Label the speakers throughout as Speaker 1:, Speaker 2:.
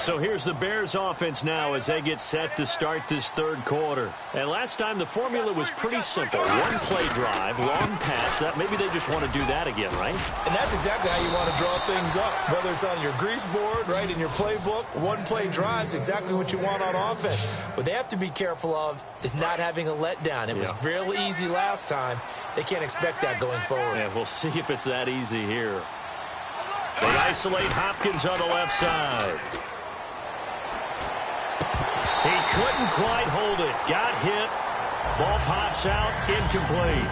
Speaker 1: So here's the Bears offense now as they get set to start this third quarter. And last time the formula was pretty simple. One play drive, long pass. Maybe they just want to do that again, right?
Speaker 2: And that's exactly how you want to draw things up. Whether it's on your grease board, right, in your playbook, one play drive is exactly what you want on offense. What they have to be careful of is not having a letdown. It was real easy last time. They can't expect that going forward.
Speaker 1: Yeah, we'll see if it's that easy here. They isolate Hopkins on the left side. He couldn't quite hold it. Got hit. Ball pops out. Incomplete.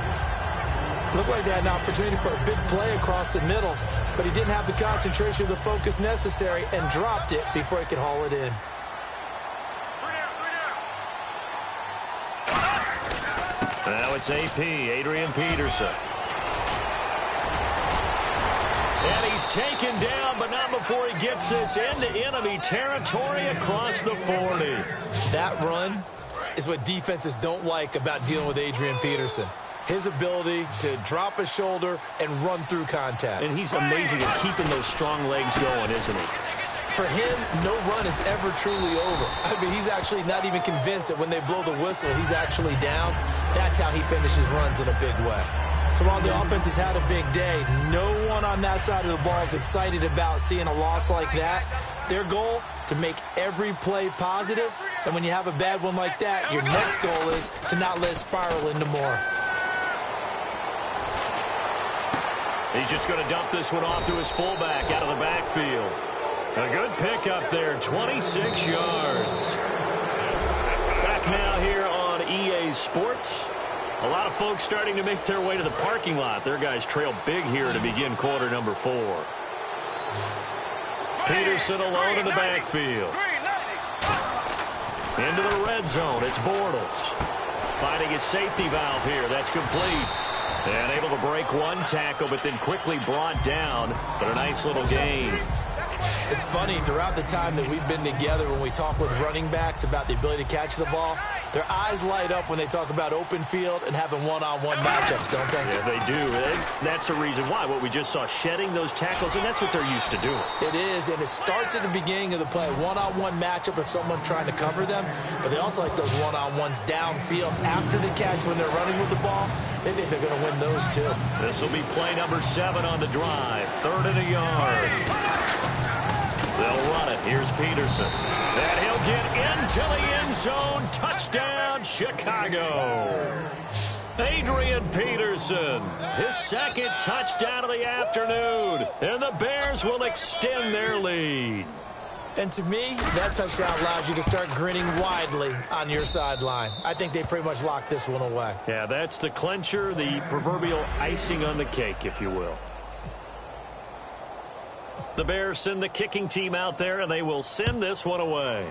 Speaker 2: Looked like they had an opportunity for a big play across the middle, but he didn't have the concentration or the focus necessary and dropped it before he could haul it in.
Speaker 1: Now it's AP, Adrian Peterson. And he's taken down, but not before he gets this into enemy territory across the 40.
Speaker 2: That run is what defenses don't like about dealing with Adrian Peterson. His ability to drop a shoulder and run through contact.
Speaker 1: And he's amazing at keeping those strong legs going, isn't he?
Speaker 2: For him, no run is ever truly over. I mean, he's actually not even convinced that when they blow the whistle, he's actually down. That's how he finishes runs in a big way. So while the offense has had a big day, no one on that side of the ball is excited about seeing a loss like that. Their goal, to make every play positive. And when you have a bad one like that, your next goal is to not let it spiral into more.
Speaker 1: He's just going to dump this one off to his fullback out of the backfield. A good pickup there, 26 yards. Back now here on EA Sports. A lot of folks starting to make their way to the parking lot. Their guys trail big here to begin quarter number 4. Peterson alone in the backfield. Into the red zone, it's Bortles. Finding his safety valve here, that's complete. And able to break one tackle, but then quickly brought down. But a nice little gain.
Speaker 2: It's funny, throughout the time that we've been together, when we talk with running backs about the ability to catch the ball, their eyes light up when they talk about open field and having one-on-one matchups, don't they?
Speaker 1: Yeah, they do. That's the reason why. What we just saw, shedding those tackles, and that's what they're used to doing.
Speaker 2: It is, and it starts at the beginning of the play. One-on-one matchup if someone's trying to cover them, but they also like those one-on-ones downfield after the catch when they're running with the ball. They think they're going to win those, too.
Speaker 1: This will be play number 7 on the drive. 3rd and a yard. They'll run it. Here's Peterson. And he'll get into the end zone. Touchdown, Chicago. Adrian Peterson, his 2nd touchdown of the afternoon. And the Bears will extend their lead.
Speaker 2: And to me, that touchdown allows you to start grinning widely on your sideline. I think they pretty much locked this one away.
Speaker 1: Yeah, that's the clincher, the proverbial icing on the cake, if you will. The Bears send the kicking team out there, and they will send this one away.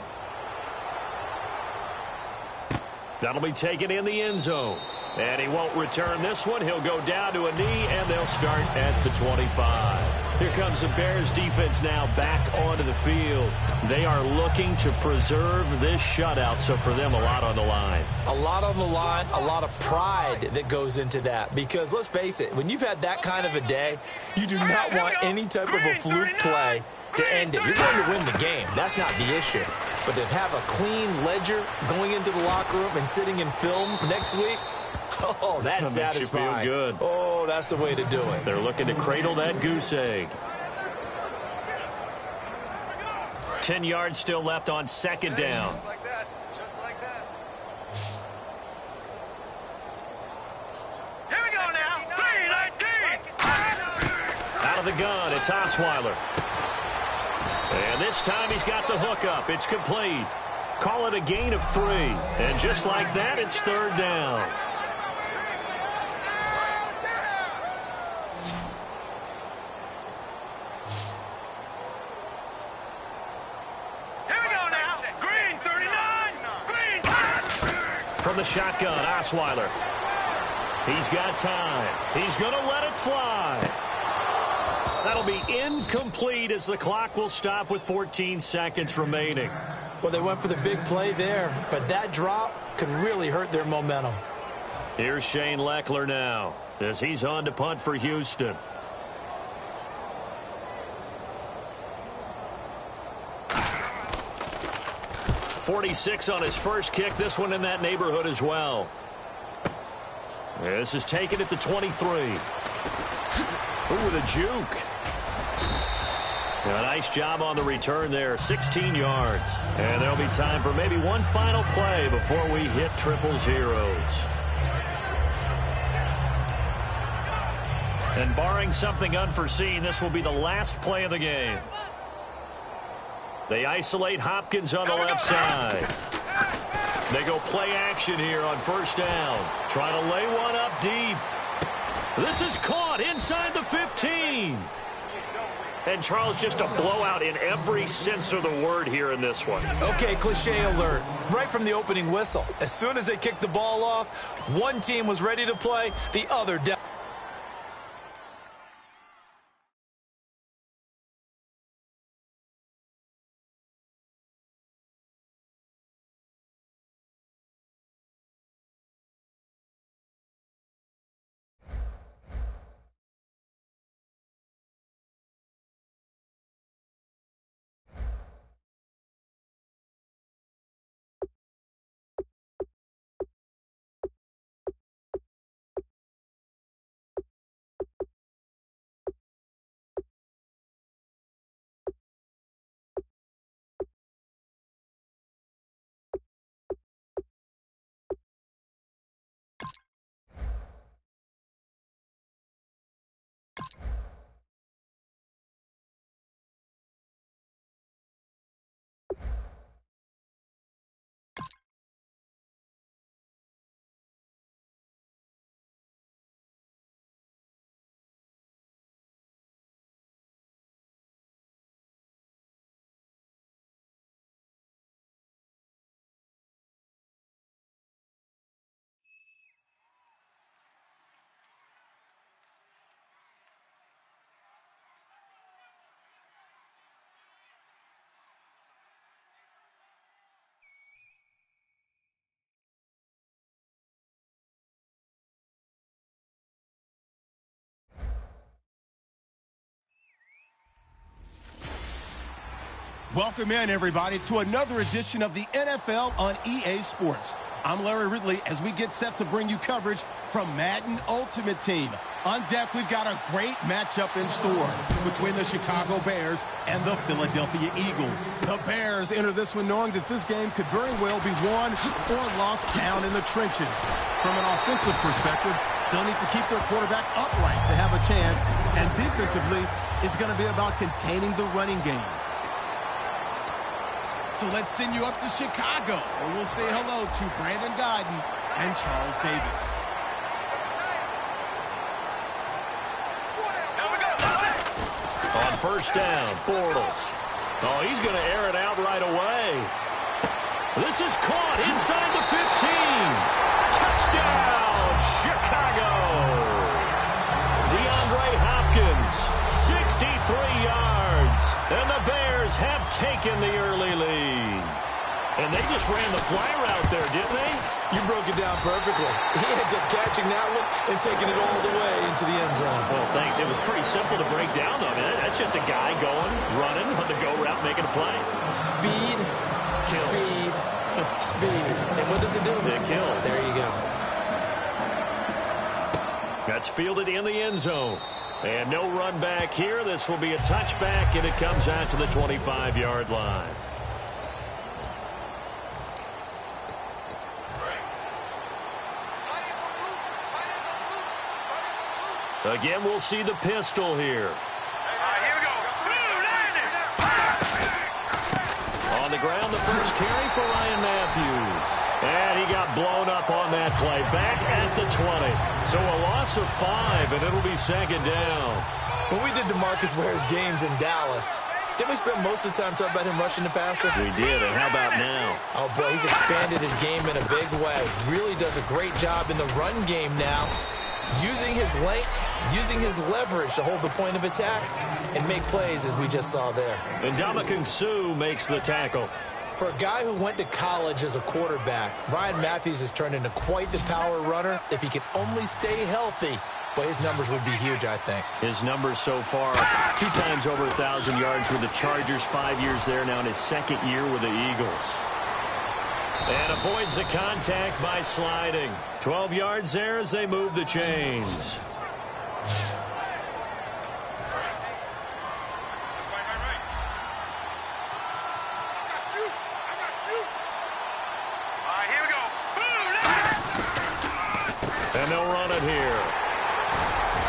Speaker 1: That'll be taken in the end zone. And he won't return this one. He'll go down to a knee, and they'll start at the 25. Here comes the Bears defense now back onto the field. They are looking to preserve this shutout, so for them, a lot on the line.
Speaker 2: A lot on the line, a lot of pride that goes into that. Because let's face it, when you've had that kind of a day, you do not want any type of a fluke play to end it. You're going to win the game. That's not the issue. But to have a clean ledger going into the locker room and sitting in film next week, oh, that's satisfying.
Speaker 1: Makes you feel good.
Speaker 2: Oh, that's the way to do it.
Speaker 1: They're looking to cradle that goose egg. 10 yards still left on 2nd down.
Speaker 3: Just like that. Just like that. Here we go now. 3-19.
Speaker 1: Out of the gun, it's Osweiler. And this time he's got the hook up. It's complete. Call it a gain of 3. And just like that, it's 3rd down. From the shotgun, Osweiler. He's got time. He's going to let it fly. That'll be incomplete as the clock will stop with 14 seconds remaining.
Speaker 2: Well, they went for the big play there, but that drop could really hurt their momentum.
Speaker 1: Here's Shane Leckler now as he's on to punt for Houston. 46 on his first kick. This one in that neighborhood as well. This is taken at the 23. Ooh, with a juke. A nice job on the return there. 16 yards. And there'll be time for maybe one final play before we hit triple zeros. And barring something unforeseen, this will be the last play of the game. They isolate Hopkins on the left side. They go play action here on first down. Trying to lay one up deep. This is caught inside the 15. And Charles, just a blowout in every sense of the word here in this one.
Speaker 2: Okay, cliche alert. Right from the opening whistle. As soon as they kicked the ball off, one team was ready to play, the other down.
Speaker 4: Welcome in, everybody, to another edition of the NFL on EA Sports. I'm Larry Ridley as we get set to bring you coverage from Madden Ultimate Team. On deck, we've got a great matchup in store between the Chicago Bears and the Philadelphia Eagles. The Bears enter this one knowing that this game could very well be won or lost down in the trenches. From an offensive perspective, they'll need to keep their quarterback upright to have a chance, and defensively, it's going to be about containing the running game. So let's send you up to Chicago, where we'll say hello to Brandon Godden and Charles Davis.
Speaker 1: On first down, Bortles. Oh, he's going to air it out right away. This is caught inside the 15. Touchdown, Chicago. DeAndre Hopkins, 63 yards. And the Bears have taken the early lead. And they just ran the fly route there, didn't they?
Speaker 2: You broke it down perfectly. He ends up catching that one and taking it all the way into the end zone.
Speaker 1: Well, thanks. It was pretty simple to break down, though, man. That's just a guy going, running on the go route, making a play.
Speaker 2: Speed,
Speaker 1: Kills.
Speaker 2: speed, speed. And what does it do?
Speaker 1: It kills.
Speaker 2: There you go.
Speaker 1: That's fielded in the end zone. And no run back here. This will be a touchback, and it comes out to the 25-yard line. Again, we'll see the pistol here.
Speaker 3: Here we go.
Speaker 1: On the ground, the first carry for Ryan Matthews. And he got blown up on that play. Back at the 20. So a loss of 5, and it'll be second down.
Speaker 2: When we did DeMarcus Ware's games in Dallas, didn't we spend most of the time talking about him rushing the passer?
Speaker 1: We did, and how about now?
Speaker 2: Oh, boy, he's expanded his game in a big way. Really does a great job in the run game now, using his length, using his leverage to hold the point of attack and make plays as we just saw there.
Speaker 1: And Ndamukong Suh makes the tackle.
Speaker 2: For a guy who went to college as a quarterback, Ryan Matthews has turned into quite the power runner. If he could only stay healthy, well, his numbers would be huge, I think.
Speaker 1: His numbers so far, 2 times over 1,000 yards with the Chargers, 5 years there now in his second year with the Eagles. And avoids the contact by sliding. 12 yards there as they move the chains. And they'll run it here.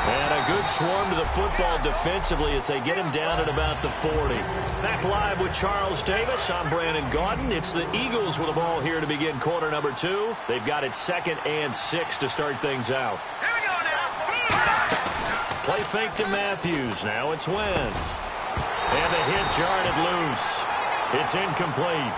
Speaker 1: And a good swarm to the football defensively as they get him down at about the 40. Back live with Charles Davis. I'm Brandon Gaudin. It's the Eagles with the ball here to begin quarter number 2. They've got it 2nd and 6 to start things out.
Speaker 3: Here we go now.
Speaker 1: Play fake to Matthews. Now it's Wentz. And the hit jarred it loose. It's incomplete.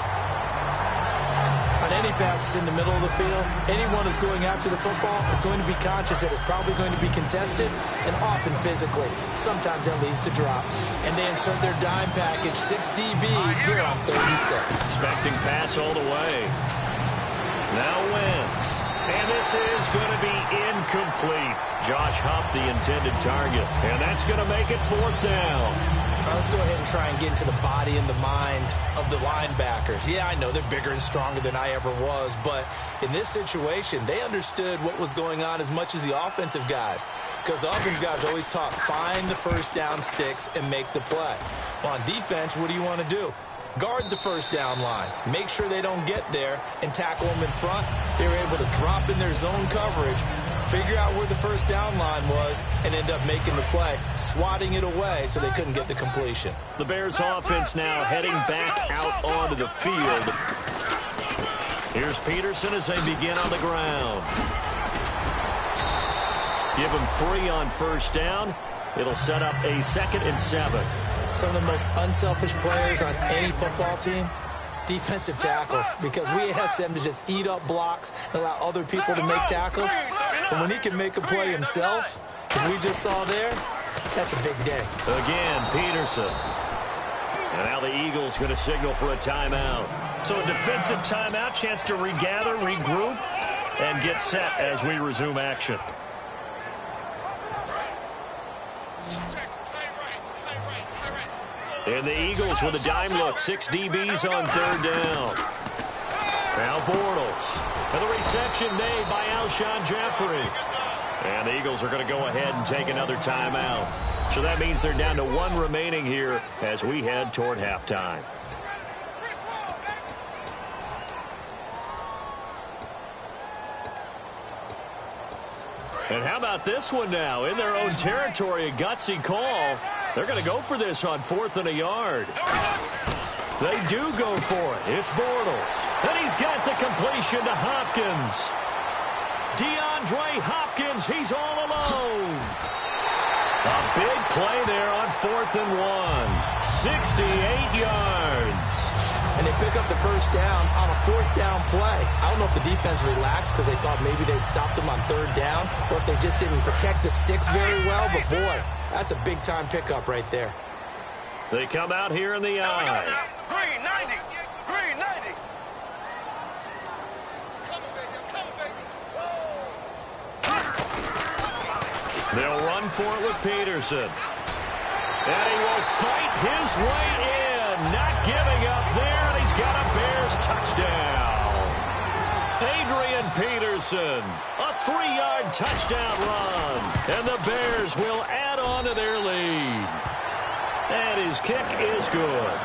Speaker 2: On any passes in the middle of the field, anyone who's going after the football is going to be conscious that it's probably going to be contested and often physically. Sometimes that leads to drops. And they insert their dime package, 6 DBs here on 36.
Speaker 1: Expecting pass all the way. Now Wentz. And this is going to be incomplete. Josh Huff, the intended target. And that's going to make it 4th down.
Speaker 2: Let's go ahead and try and get into the body and the mind of the linebackers. Yeah, I know they're bigger and stronger than I ever was, but in this situation, they understood what was going on as much as the offensive guys, because the offensive guys always taught, find the first down sticks and make the play. Well, on defense, what do you want to do? Guard the first down line. Make sure they don't get there and tackle them in front. They were able to drop in their zone coverage, figure out where the first down line was, and end up making the play, swatting it away so they couldn't get the completion.
Speaker 1: The Bears offense now heading back out onto the field. Here's Peterson as they begin on the ground. Give him 3 on first down. It'll set up a 2nd and 7.
Speaker 2: Some of the most unselfish players on any football team, defensive tackles, because we ask them to just eat up blocks and allow other people to make tackles. And when he can make a play himself, as we just saw there, that's a big day.
Speaker 1: Again, Peterson. And now the Eagles going to signal for a timeout. So a defensive timeout, chance to regather, regroup, and get set as we resume action. And the Eagles with a dime look. 6 DBs on 3rd down. Now Bortles. And the reception made by Alshon Jeffrey. And the Eagles are going to go ahead and take another timeout. So that means they're down to 1 remaining here as we head toward halftime. And how about this one now? In their own territory, a gutsy call. They're going to go for this on 4th and a yard. They do go for it. It's Bortles. And he's got the completion to Hopkins. DeAndre Hopkins, he's all alone. A big play there on 4th and 1. 68 yards.
Speaker 2: And they pick up the first down on a 4th down play. I don't know if the defense relaxed because they thought maybe they'd stopped them on 3rd down, or if they just didn't protect the sticks very well. But, boy, that's a big-time pickup right there.
Speaker 1: They come out here in the eye.
Speaker 3: Green 90. Green 90. Come on, baby. Come on, baby.
Speaker 1: They'll run for it with Peterson. And he will fight his way in. Not giving up there, and he's got a Bears touchdown. Adrian Peterson, a 3-yard touchdown run. And the Bears will add on to their lead. And his kick is good.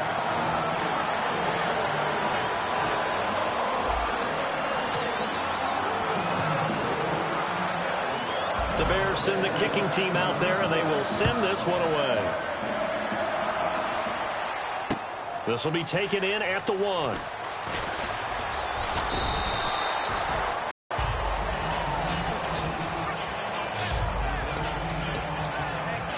Speaker 1: The Bears send the kicking team out there, and they will send this one away. This will be taken in at the 1.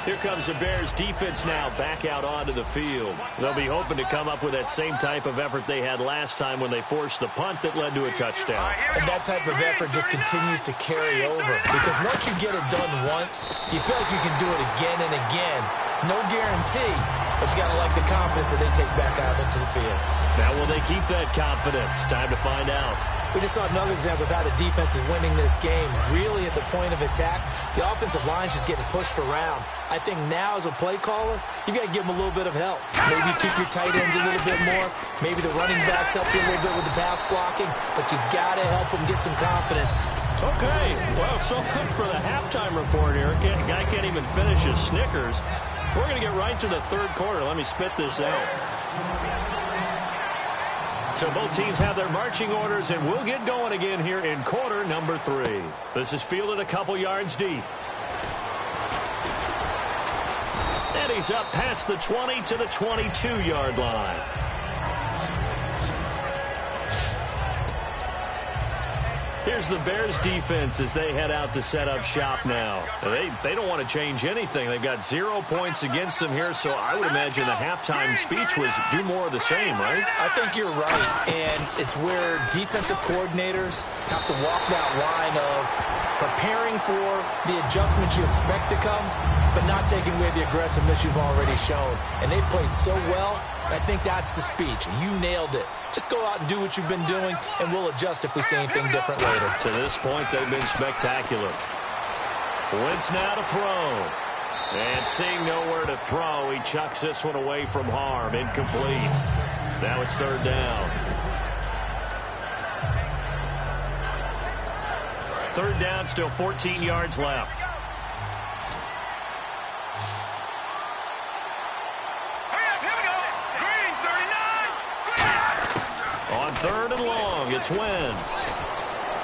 Speaker 1: Here comes the Bears defense now back out onto the field. They'll be hoping to come up with that same type of effort they had last time when they forced the punt that led to a touchdown.
Speaker 2: And that type of effort just continues to carry over, because once you get it done once, you feel like you can do it again and again. It's no guarantee, but you got to like the confidence that they take back out into the field.
Speaker 1: Now, will they keep that confidence? Time to find out.
Speaker 2: We just saw another example of how the defense is winning this game. Really at the point of attack, the offensive line's just getting pushed around. I think now as a play caller, you got to give them a little bit of help. Maybe keep your tight ends a little bit more. Maybe the running backs help you a little bit with the pass blocking, but you've got to help them get some confidence.
Speaker 1: Okay, well, so much for the halftime report here. Guy can't even finish his Snickers. We're going to get right to the third quarter. Let me spit this out. So both teams have their marching orders, and we'll get going again here in quarter number 3. This is fielded a couple yards deep. And he's up past the 20 to the 22-yard line. Here's the Bears defense as they head out to set up shop now. They don't want to change anything. They've got 0 points against them here, so I would imagine the halftime speech was do more of the same, right?
Speaker 2: I think you're right, and it's where defensive coordinators have to walk that line of preparing for the adjustments you expect to come, but not taking away the aggressiveness you've already shown. And they played so well, I think that's the speech. You nailed it. Just go out and do what you've been doing, and we'll adjust if we see anything different later.
Speaker 1: To this point, they've been spectacular. Wentz now to throw. And seeing nowhere to throw, he chucks this one away from harm. Incomplete. Now it's third down. Third down, still 14 yards left. On third and long, it's Wentz.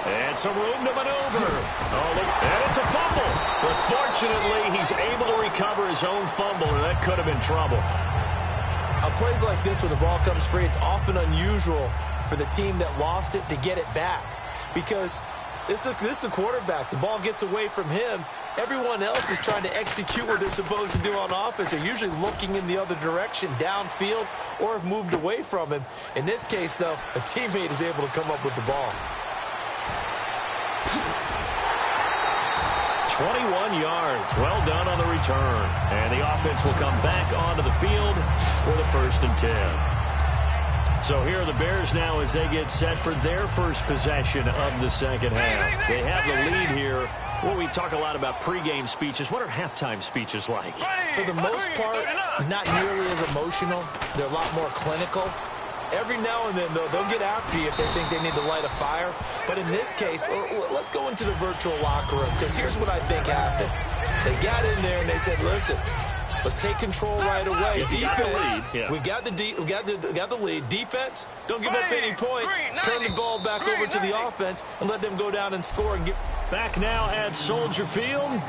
Speaker 1: And some room to maneuver. Oh, look, and it's a fumble. But fortunately, he's able to recover his own fumble, or that could have been trouble.
Speaker 2: On plays like this where the ball comes free, it's often unusual for the team that lost it to get it back. Because this is the quarterback. The ball gets away from him. Everyone else is trying to execute what they're supposed to do on offense. They're usually looking in the other direction, downfield, or have moved away from him. In this case, though, a teammate is able to come up with the ball.
Speaker 1: 21 yards. Well done on the return. And the offense will come back onto the field for the 1st and 10. So here are the Bears now as they get set for their first possession of the second half. They have the lead here. Well, we talk a lot about pregame speeches. What are halftime speeches like?
Speaker 2: For the most part, not nearly as emotional. They're a lot more clinical. Every now and then, though, they'll get after you if they think they need to light a fire. But in this case, let's go into the virtual locker room, because here's what I think happened. They got in there and they said, listen, let's take control right away. Defense, we got the lead. Defense, don't give up any points. Turn the ball back over to the offense and let them go down and score. And get
Speaker 1: back now at Soldier Field.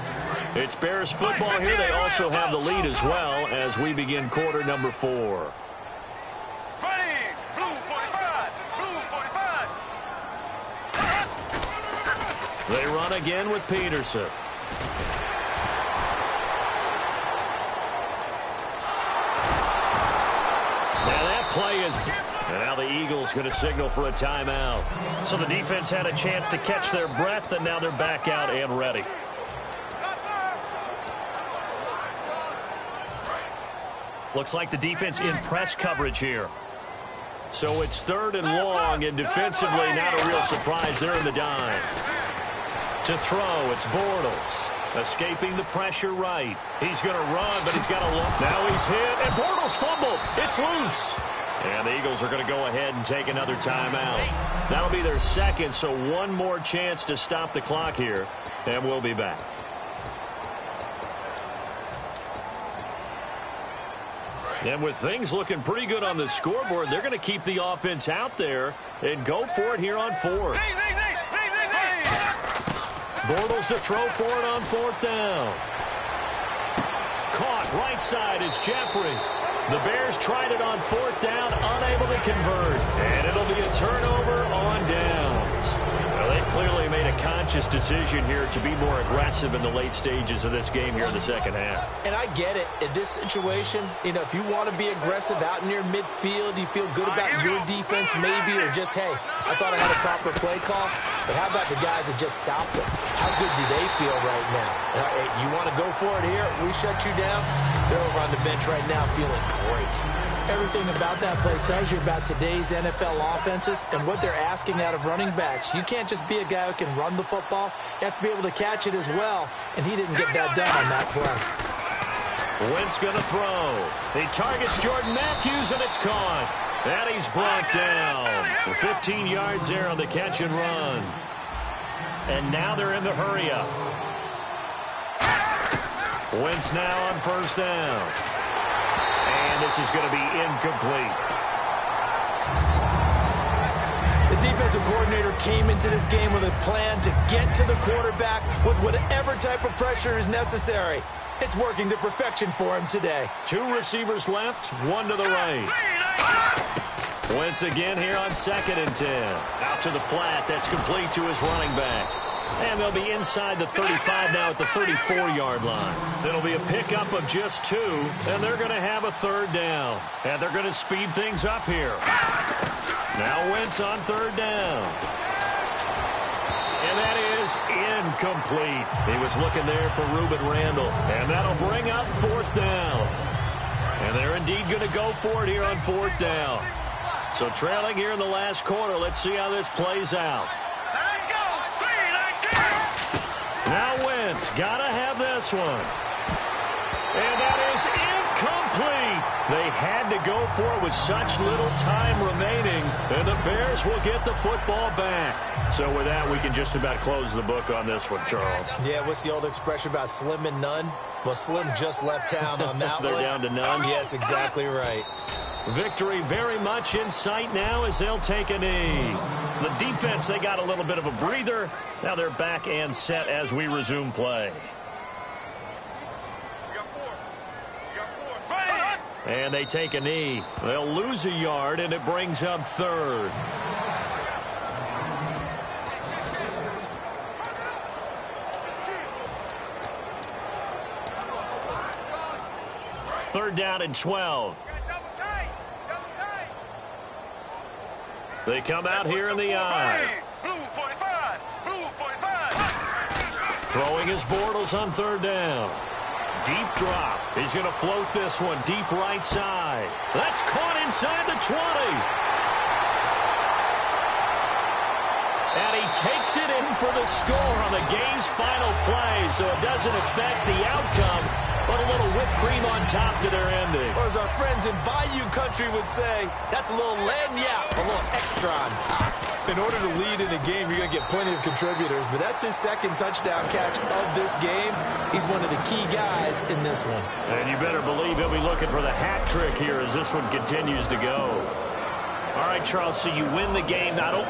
Speaker 1: It's Bears football here. They also have the lead as well as we begin quarter number 4. They run again with Peterson. Now that play is... And now the Eagles going to signal for a timeout. So the defense had a chance to catch their breath, and now they're back out and ready. Looks like the defense in press coverage here. So it's third and long, and defensively not a real surprise. They're in the dime. To throw, it's Bortles. Escaping the pressure right. He's going to run, but he's got a look. Now he's hit, and Bortles fumbled. It's loose. And the Eagles are going to go ahead and take another timeout. That'll be their second, so one more chance to stop the clock here, and we'll be back. And with things looking pretty good on the scoreboard, they're going to keep the offense out there and go for it here on 4th. Bortles to throw for it on 4th down. Caught right side is Jeffrey. The Bears tried it on 4th down, unable to convert. And it'll be a turnover on downs. Well, they clearly made a conscious decision here to be more aggressive in the late stages of this game here in the second half.
Speaker 2: And I get it. In this situation, if you want to be aggressive out near midfield, you feel good about your defense maybe, or just, hey, I thought I had a proper play call. But how about the guys that just stopped them? How good do they feel right now? Hey, you want to go for it here? We shut you down? They're over on the bench right now feeling great. Everything about that play tells you about today's NFL offenses and what they're asking out of running backs. You can't just be a guy who can run the football. You have to be able to catch it as well, and he didn't get that done on that play.
Speaker 1: Wentz going to throw. He targets Jordan Matthews, and it's caught. And he's brought down. 15 yards there on the catch and run. And now they're in the hurry-up. Wentz now on first down. And this is going to be incomplete.
Speaker 2: The defensive coordinator came into this game with a plan to get to the quarterback with whatever type of pressure is necessary. It's working to perfection for him today. 2 receivers left, 1 to the right.
Speaker 1: Wentz again here on 2nd and 10. Out to the flat. That's complete to his running back. And they'll be inside the 35 now at the 34-yard line. It'll be a pickup of just 2, and they're going to have a 3rd down. And they're going to speed things up here. Now Wentz on 3rd down. And that is incomplete. He was looking there for Reuben Randall. And that'll bring up 4th down. And they're indeed going to go for it here on 4th down. So trailing here in the last quarter. Let's see how this plays out. Now Wentz, gotta have this one. And that is incomplete. They had to go for it with such little time remaining, and the Bears will get the football back. So with that, we can just about close the book on this one, Charles.
Speaker 2: Yeah, what's the old expression about slim and none? Well, Slim just left town on that one.
Speaker 1: They're down to none?
Speaker 2: Yes, exactly right.
Speaker 1: Victory very much in sight now as they'll take a knee. The defense, they got a little bit of a breather. Now they're back and set as we resume play. And they take a knee. They'll lose a yard, and it brings up 3rd. Third down and 12. They come out here in the eye.
Speaker 3: Blue 45. Blue 45.
Speaker 1: Throwing his Bortles on 3rd down. Deep drop. He's going to float this one deep right side. That's caught inside the 20. And he takes it in for the score on the game's final play, so it doesn't affect the outcome, but a little whipped cream on top to their ending.
Speaker 2: Or as our friends in Bayou Country would say, that's a little lagniappe, a little extra on top. In order to lead in a game, you're going to get plenty of contributors, but that's his 2nd touchdown catch of this game. He's one of the key guys in this one.
Speaker 1: And you better believe he'll be looking for the hat trick here as this one continues to go. All right, Charles, so you win the game. Not only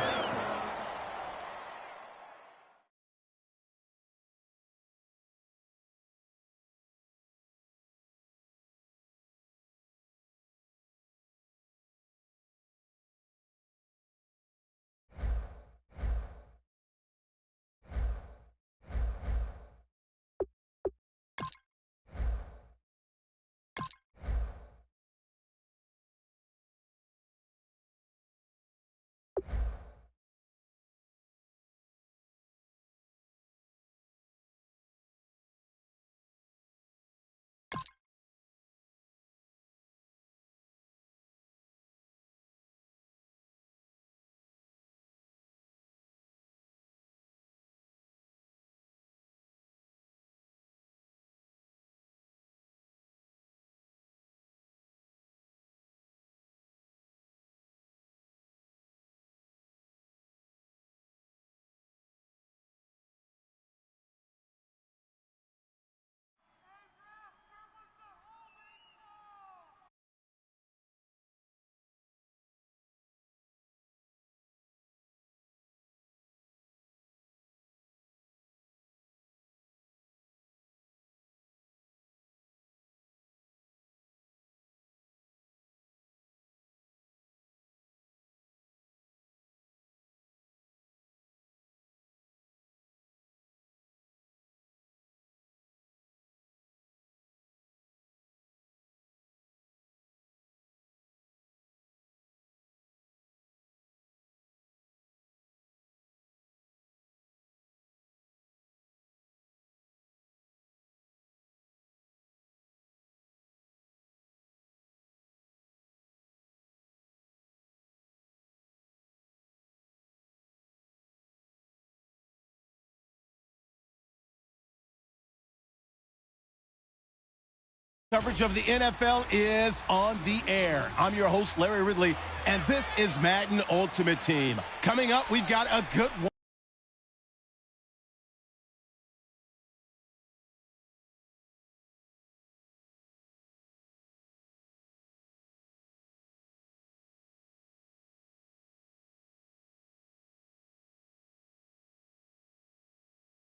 Speaker 4: Coverage of the NFL is on the air. I'm your host, Larry Ridley, and this is Madden Ultimate Team. Coming up, we've got a good one.